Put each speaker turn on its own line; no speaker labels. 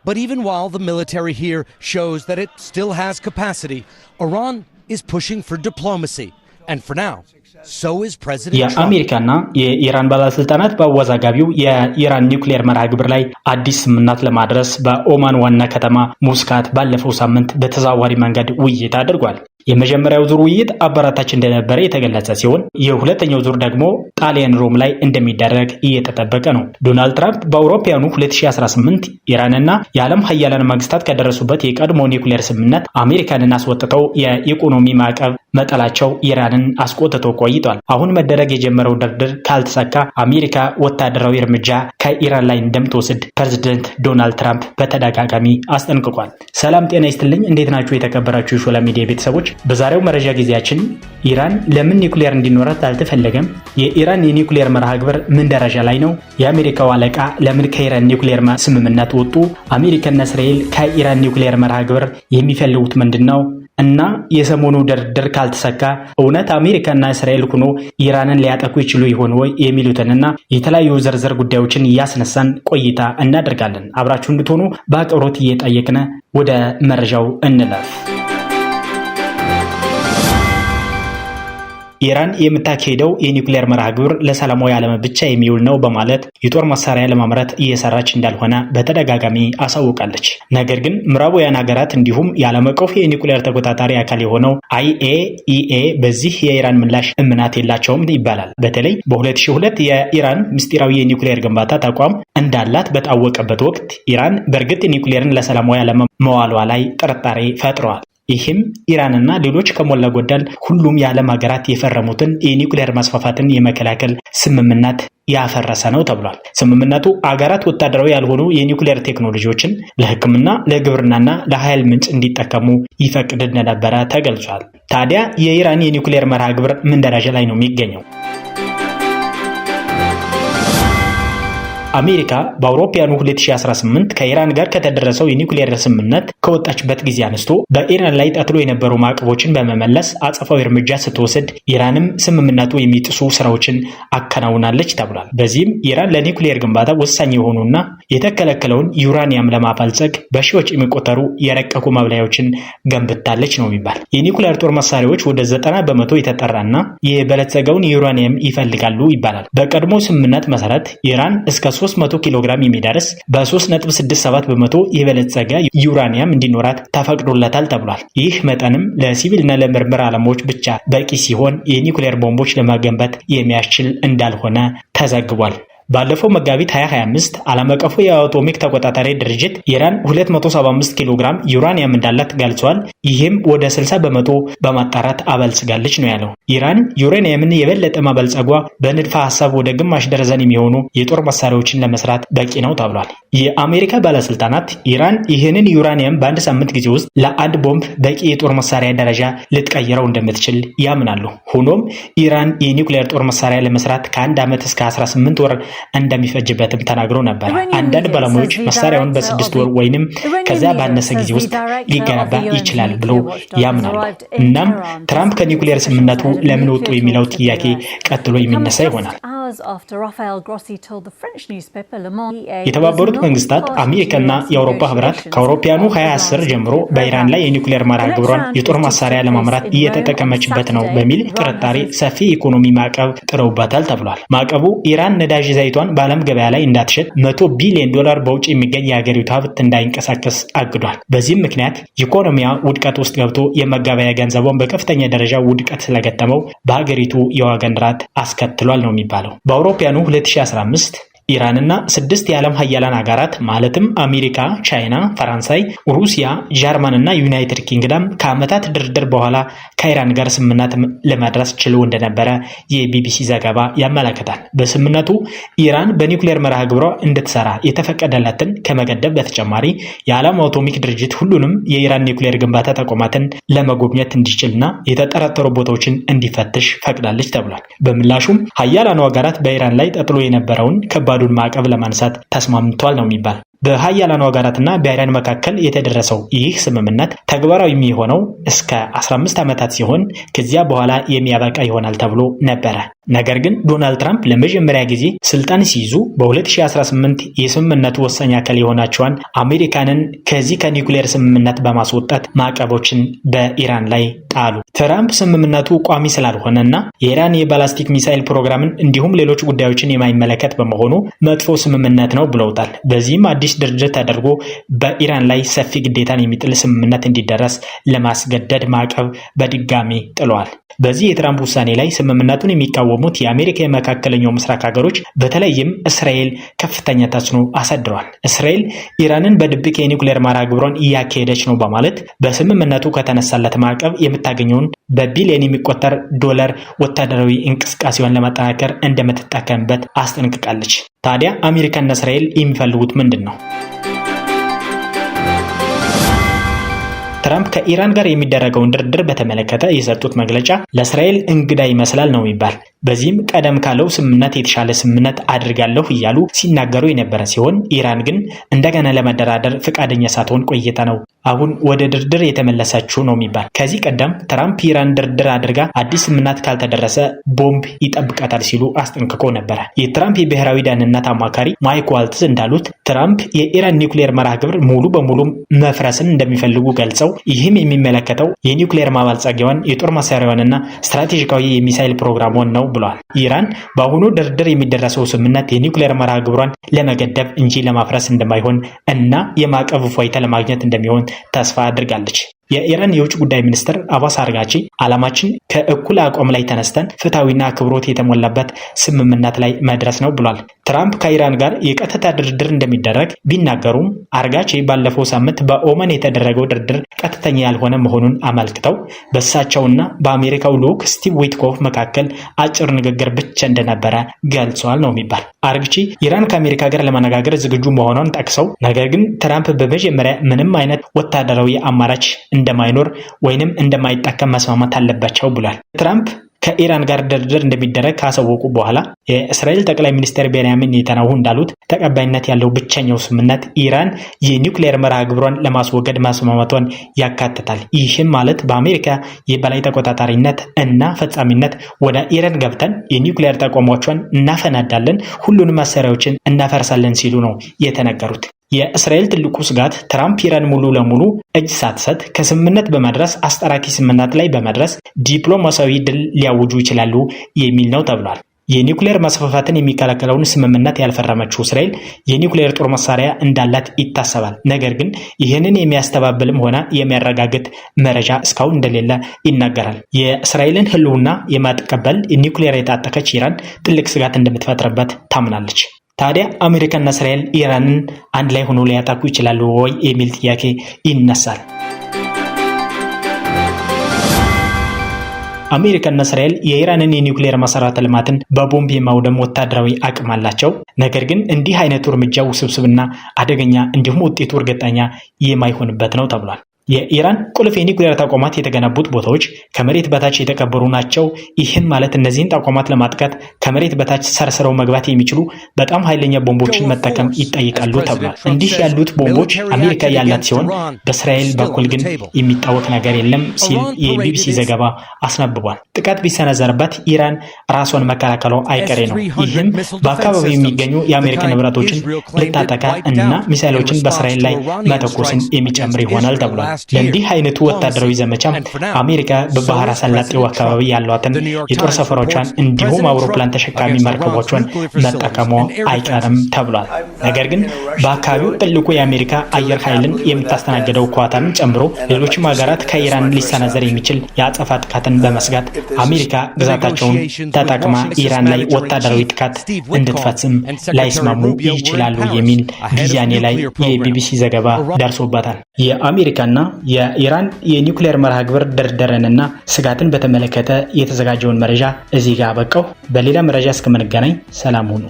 But even while the military here shows that it still has capacity, Iran is pushing for diplomacy. And for now, so is President Trump.
የአሜሪካና የኢራን ባለስልጣናት በአወዛጋቢው የኢራን ኒውክሌር መርሃ ግብር ላይ አዲስ ስምምነት ለማድረስ በኦማን ዋና ከተማ ሙስካት ባለፈው ሳምንት በተዘዋዋሪ መንገድ ውይይት አድርጓል። የመጀመሪያው ዙር ውይይት አበራታች እንደነበረ የተገለጸ ሲሆን የሁለተኛው ዙር ደግሞ ጣሊያን ሮም ላይ እንደሚደረግ እየተጠበቀ ነው። ዶናልድ ትራምፕ በአውሮፓውያኑ 2018 ኢራንና የዓለም ሀያላን መንግስታት ከደረሱበት የቀድሞ ኒውክሌር ስምምነት አሜሪካንን አስወጥተው የኢኮኖሚ ማዕቀብ መጣላቸው ኢራንን አስቆጥቶ ቆይቷል። አሁን መደረግ የጀመረው ድርድር ካልተሳካ አሜሪካ ወታደራዊ እርምጃ ከኢራን ላይ እንደምትወስድ ፕሬዝዳንት ዶናልድ ትራምፕ በተደጋጋሚ አስጠንቅቋል። ሰላም ጤና ይስጥልኝ፣ እንዴት ናችሁ የተከበራችሁ የሾላ ሚዲያ ቤተሰቦች? በዛሬው መረጃ ጊዜያችን ኢራን ለምን ኒውክሌር እንዲኖራት አልተፈለገም? የኢራን የኒውክሌር መርሃ ግብር ምን ደረጃ ላይ ነው? የአሜሪካው አለቃ ለምን ከኢራን ኒውክሌር ስምምነት ወጡ? አሜሪካና እስራኤል ከኢራን ኒውክሌር መርሃ ግብር የሚፈልጉት ምንድነው? እና የሰሞኑ ድርድር ካልተሳካ እውነት አሜሪካና እስራኤል ሆኖ ኢራንን ሊያጠቁ ይችሉ ይሆን ወይ የሚሉትንና የተለያዩ ዝርዝር ጉዳዮችን እያስነሳን ቆይታ እናደርጋለን። አብራችሁ እንድትሆኑ በአክብሮት እየጠየቅን ወደ መረጃው እንለፍ። ኢራን የምታካሄደው የኒውክሌር መርሃ ግብር ለሰላማዊ ዓለም ብቻ የሚውል ነው በማለት የጦር መሳሪያ ለማምረት እየሰራች እንዳልሆነ በተደጋጋሚ አሳውቃለች። ነገር ግን ምዕራባውያን ሀገራት እንዲሁም የዓለም አቀፉ የኒውክሌር ተቆጣጣሪ አካል የሆነው IAEA በዚህ የኢራን ምላሽ እምነት የላቸውም ይባላል። በተለይ በ2002 የኢራን ምስጢራዊ የኒውክሌር ግንባታ ተቋም እንዳላት በታወቀበት ወቅት ኢራን በእርግጥ ኒውክሌርን ለሰላማዊ ዓለም መዋሏ ላይ ጥርጣሬ ፈጥሯል። ይህም ኢራንና ሌሎች ከሞላ ጎደል ሁሉም የዓለም ሀገራት የፈረሙትን የኒውክሌር ማስፋፋትን የመከላከል ስምምነት ያፈረሰ ነው ተብሏል። ስምምነቱ አገራት ወታደራዊ ያልሆኑ የኒውክሌር ቴክኖሎጂዎችን ለሕክምና፣ ለግብርናና ለኃይል ምንጭ እንዲጠቀሙ ይፈቅድ እንደነበረ ተገልጿል። ታዲያ የኢራን የኒውክሌር መርሃ ግብር ምን ደረጃ ላይ ነው የሚገኘው? አሜሪካ በአውሮፓውያኑ 2018 ከኢራን ጋር ከተደረሰው የኒውክሌር ስምምነት ከወጣችበት ጊዜ አንስቶ በኢራን ላይ ተጥሎ የነበሩ ማዕቀቦችን በመመለስ አጸፋዊ እርምጃ ስትወስድ ኢራንም ስምምነቱ የሚጥሱ ስራዎችን አከናውናለች ተብሏል። በዚህም ኢራን ለኒውክሌር ግንባታ ወሳኝ የሆኑና የተከለከለውን ዩራኒየም ለማበልጸግ በሺዎች የሚቆጠሩ የረቀቁ ማብላያዎችን ገንብታለች ነው የሚባል። የኒውክሌር ጦር መሳሪያዎች ወደ 90% የተጠራና የበለጸገውን ዩራኒየም ይፈልጋሉ ይባላል። በቀድሞ ስምምነት መሰረት ኢራን እስከ 300 ኪሎ ግራም የሚደርስ በ3.67% የበለጸገ ዩራኒየም እንዲኖራት ተፈቅዶለታል ተብሏል። ይህ መጠንም ለሲቪልና ለምርምር ዓላማዎች ብቻ በቂ ሲሆን የኒውክሌር ቦምቦች ለመገንባት የሚያስችል እንዳልሆነ ተዘግቧል። ባለፈው መጋቢት 2025 ዓለም አቀፉ የአቶሚክ ተቆጣጣሪ ድርጅት ኢራን 275 ኪሎ ግራም ዩራኒየም እንዳላት ገልጿል። ይህም ወደ 60% በማጣራት አበልጽጋለች ነው ያለው። ኢራን ዩራኒየምን የበለጠ ማበልጸጓ በንድፈ ሐሳብ ወደ ግማሽ ደርዘን የሚሆኑ የጦር መሳሪያዎችን ለመስራት በቂ ነው ተብሏል። የአሜሪካ ባለስልጣናት ኢራን ይህንን ዩራኒየም በአንድ ሳምንት ጊዜ ውስጥ ለአንድ ቦምብ በቂ የጦር መሳሪያ ደረጃ ልትቀይረው እንደምትችል ያምናሉ። ሆኖም ኢራን የኒውክሌር ጦር መሳሪያ ለመስራት ከ1 ዓመት እስከ 18 ወር እንደሚፈጅበትም ተናግሮ ነበር። አንዳንድ ባለሙያዎች መሳሪያውን በ6 ወር ወይንም ከዚያ ባነሰ ጊዜ ውስጥ ሊገነባ ይችላል ብሎ ያምናሉ። እናም ትራምፕ ከኒውክሌር ስምምነቱ ለምን ወጡ የሚለው ጥያቄ ቀጥሎ የሚነሳ ይሆናል። የተባበሩት መንግስታት አሜሪካና የአውሮፓ ህብረት ከአውሮፓውያኑ 2010 ጀምሮ በኢራን ላይ የኒውክሌር መርሃ ግብሯን የጦር መሳሪያ ለማምራት እየተጠቀመችበት ነው በሚል ጥርጣሬ ሰፊ ኢኮኖሚ ማዕቀብ ጥለውባታል ተብሏል። ማዕቀቡ ኢራን ነዳጅ ዘይቷን በዓለም ገበያ ላይ እንዳትሸጥ $100 ቢሊዮን በውጭ የሚገኝ የሀገሪቱ ሀብት እንዳይንቀሳቀስ አግዷል። በዚህም ምክንያት ኢኮኖሚያ ውድቀት ውስጥ ገብቶ የመገበያያ ገንዘቧን በከፍተኛ ደረጃ ውድቀት ስለገጠመው በሀገሪቱ የዋጋ ንረት አስከትሏል ነው የሚባለው። በአውሮፓውያኑ 2015 ኢራንና 6 የዓለም ሀያላን ሀገራት ማለትም አሜሪካ፣ ቻይና፣ ፈረንሳይ፣ ሩሲያ፣ ጀርመን እና ዩናይትድ ኪንግደም ከዓመታት ድርድር በኋላ ከኢራን ጋር ስምምነት ለማድረስ ችለው እንደነበረ የቢቢሲ ዘገባ ያመለክታል። በስምምነቱ ኢራን በኒውክሌር መርሃ ግብሯ እንድትሰራ የተፈቀደላትን ከመገደብ በተጨማሪ የዓለም አቶሚክ ድርጅት ሁሉንም የኢራን ኒውክሌር ግንባታ ተቋማትን ለመጎብኘት እንዲችልና የተጠረጠሩ ቦታዎችን እንዲፈትሽ ፈቅዳለች ተብሏል። በምላሹም ሀያላኑ ሀገራት በኢራን ላይ ተጥሎ የነበረውን ከባዱን ማዕቀብ ለማንሳት ተስማምቷል ነው የሚባል። በሀያላኑ ሀገራትና በኢራን መካከል የተደረሰው ይህ ስምምነት ተግባራዊ የሚሆነው እስከ 15 ዓመታት ሲሆን ከዚያ በኋላ የሚያበቃ ይሆናል ተብሎ ነበረ። ነገር ግን ዶናልድ ትራምፕ ለመጀመሪያ ጊዜ ስልጣን ሲይዙ በ2018 የስምምነቱ ወሳኝ አካል የሆናቸውን አሜሪካንን ከዚህ ከኒውክሌር ስምምነት በማስወጣት ማዕቀቦችን በኢራን ላይ ጣሉ። ትራምፕ ስምምነቱ ቋሚ ስላልሆነና የኢራን የባላስቲክ ሚሳይል ፕሮግራምን እንዲሁም ሌሎች ጉዳዮችን የማይመለከት በመሆኑ መጥፎ ስምምነት ነው ብለውታል። በዚህም አዲስ ድርድር ተደርጎ በኢራን ላይ ሰፊ ግዴታን የሚጥል ስምምነት እንዲደረስ ለማስገደድ ማዕቀብ በድጋሚ ጥለዋል። በዚህ የትራምፕ ውሳኔ ላይ ስምምነቱን የሚቃወሙት የአሜሪካ የመካከለኛው ምስራቅ ሀገሮች በተለይም እስራኤል ከፍተኛ ተጽዕኖ አሳድረዋል። እስራኤል ኢራንን በድብቅ የኒውክሌር መርሃ ግብሯን እያካሄደች ነው በማለት በስምምነቱ ከተነሳለት ማዕቀብ የምታገኘውን በቢሊዮን የሚቆጠር ዶላር ወታደራዊ እንቅስቃሴዋን ለማጠናከር እንደምትጠቀምበት አስጠንቅቃለች። ታዲያ አሜሪካና እስራኤል የሚፈልጉት ምንድን ነው? ትራምፕ ከኢራን ጋር የሚደረገውን ድርድር በተመለከተ የሰጡት መግለጫ ለእስራኤል እንግዳ ይመስላል ነው የሚባል። በዚህም ቀደም ካለው ስምምነት የተሻለ ስምምነት አድርጋለሁ እያሉ ሲናገሩ የነበረ ሲሆን ኢራን ግን እንደገና ለመደራደር ፈቃደኛ ሳትሆን ቆይታ ነው አሁን ወደ ድርድር የተመለሰችው ነው የሚባል። ከዚህ ቀደም ትራምፕ ኢራን ድርድር አድርጋ አዲስ ስምምነት ካልተደረሰ ቦምብ ይጠብቃታል ሲሉ አስጠንቅቆ ነበረ። የትራምፕ የብሔራዊ ደህንነት አማካሪ ማይክ ዋልትዝ እንዳሉት ትራምፕ የኢራን ኒውክሌር መርሃ ግብር ሙሉ በሙሉ መፍረስን እንደሚፈልጉ ገልጸው ይህም የሚመለከተው የኒውክሌር ማበልጸጊያዋን የጦር መሳሪያዋንና ስትራቴጂካዊ የሚሳይል ፕሮግራሟን ነው ብሏል። ኢራን በአሁኑ ድርድር የሚደረሰው ስምምነት የኒውክሌር መርሃ ግብሯን ለመገደብ እንጂ ለማፍረስ እንደማይሆን እና የማዕቀብ እፎይታ ለማግኘት እንደሚሆን ተስፋ አድርጋለች። የኢራን የውጭ ጉዳይ ሚኒስትር አባስ አርጋቺ ዓላማችን ከእኩል አቋም ላይ ተነስተን ፍትሐዊና አክብሮት የተሞላበት ስምምነት ላይ መድረስ ነው ብሏል። ትራምፕ ከኢራን ጋር የቀጥታ ድርድር እንደሚደረግ ቢናገሩም አርጋቺ ባለፈው ሳምንት በኦመን የተደረገው ድርድር ቀጥተኛ ያልሆነ መሆኑን አመልክተው በእሳቸውና በአሜሪካው ልዑክ ስቲቭ ዊትኮፍ መካከል አጭር ንግግር ብቻ እንደነበረ ገልጸዋል ነው የሚባል። አርጋቺ ኢራን ከአሜሪካ ጋር ለመነጋገር ዝግጁ መሆኗን ጠቅሰው ነገር ግን ትራምፕ በመጀመሪያ ምንም አይነት ወታደራዊ አማራጭ እንደማይኖር ወይንም እንደማይጠቀም መስማማት አለባቸው ብሏል። ትራምፕ ከኢራን ጋር ድርድር እንደሚደረግ ካሳወቁ በኋላ የእስራኤል ጠቅላይ ሚኒስትር ቤንያሚን ኔታንያሁ እንዳሉት ተቀባይነት ያለው ብቸኛው ስምምነት ኢራን የኒውክሌር መርሃ ግብሯን ለማስወገድ መስማማቷን ያካትታል። ይህም ማለት በአሜሪካ የበላይ ተቆጣጣሪነት እና ፈጻሚነት ወደ ኢራን ገብተን የኒውክሌር ተቋሞቿን እናፈናዳለን፣ ሁሉንም መሳሪያዎችን እናፈርሳለን ሲሉ ነው የተነገሩት። የእስራኤል ትልቁ ስጋት ትራምፕ ኢራን ሙሉ ለሙሉ እጅ ሳትሰጥ ከስምምነት በመድረስ አስጠራቂ ስምምነት ላይ በመድረስ ዲፕሎማሲያዊ ድል ሊያውጁ ይችላሉ የሚል ነው ተብሏል። የኒውክሌር መስፋፋትን የሚከለከለውን ስምምነት ያልፈረመችው እስራኤል የኒውክሌር ጦር መሳሪያ እንዳላት ይታሰባል። ነገር ግን ይህንን የሚያስተባብልም ሆነ የሚያረጋግጥ መረጃ እስካሁን እንደሌለ ይናገራል። የእስራኤልን ሕልውና የማትቀበል ኒውክሌር የታጠቀች ኢራን ትልቅ ስጋት እንደምትፈጥርበት ታምናለች። ታዲያ አሜሪካና እስራኤል ኢራንን አንድ ላይ ሆኖ ሊያጠቁ ይችላሉ ወይ የሚል ጥያቄ ይነሳል። አሜሪካና እስራኤል የኢራንን የኒውክሌር መሰረተ ልማትን በቦምብ የማውደም ወታደራዊ አቅም አላቸው። ነገር ግን እንዲህ አይነቱ እርምጃ ውስብስብና አደገኛ እንዲሁም ውጤቱ እርግጠኛ የማይሆንበት ነው ተብሏል። የኢራን ቁልፍ የኒውክሌር ተቋማት የተገነቡት ቦታዎች ከመሬት በታች የተቀበሩ ናቸው። ይህን ማለት እነዚህን ተቋማት ለማጥቃት ከመሬት በታች ሰርስረው መግባት የሚችሉ በጣም ኃይለኛ ቦምቦችን መጠቀም ይጠይቃሉ ተብሏል። እንዲህ ያሉት ቦምቦች አሜሪካ ያላት ሲሆን በእስራኤል በኩል ግን የሚታወቅ ነገር የለም ሲል የቢቢሲ ዘገባ አስነብቧል። ጥቃት ቢሰነዘርበት ኢራን ራሷን መከላከሏ አይቀሬ ነው። ይህም በአካባቢው የሚገኙ የአሜሪካ ንብረቶችን ልታጠቃ እና ሚሳይሎችን በእስራኤል ላይ መተኮስን የሚጨምር ይሆናል ተብሏል። ለእንዲህ አይነቱ ወታደራዊ ዘመቻ አሜሪካ በባህረ ሰላጤው አካባቢ ያሏትን የጦር ሰፈሮቿን እንዲሁም አውሮፕላን ተሸካሚ መርከቦቿን መጠቀሟ አይቀርም ተብሏል። ነገር ግን በአካባቢው ትልቁ የአሜሪካ አየር ኃይልን የምታስተናግደው ኳታርን ጨምሮ ሌሎችም ሀገራት ከኢራን ሊሰነዘር የሚችል የአጸፋ ጥቃትን በመስጋት አሜሪካ ግዛታቸውን ተጠቅማ ኢራን ላይ ወታደራዊ ጥቃት እንድትፈጽም ላይስማሙ ይችላሉ የሚል ብያኔ ላይ የቢቢሲ ዘገባ ደርሶበታል። የአሜሪካና የኢራን የኒውክሌር መርሃ ግብር ድርድርንና ስጋትን በተመለከተ የተዘጋጀውን መረጃ እዚህ ጋር አበቃው። በሌላ መረጃ እስከምንገናኝ ሰላም ሁኑ።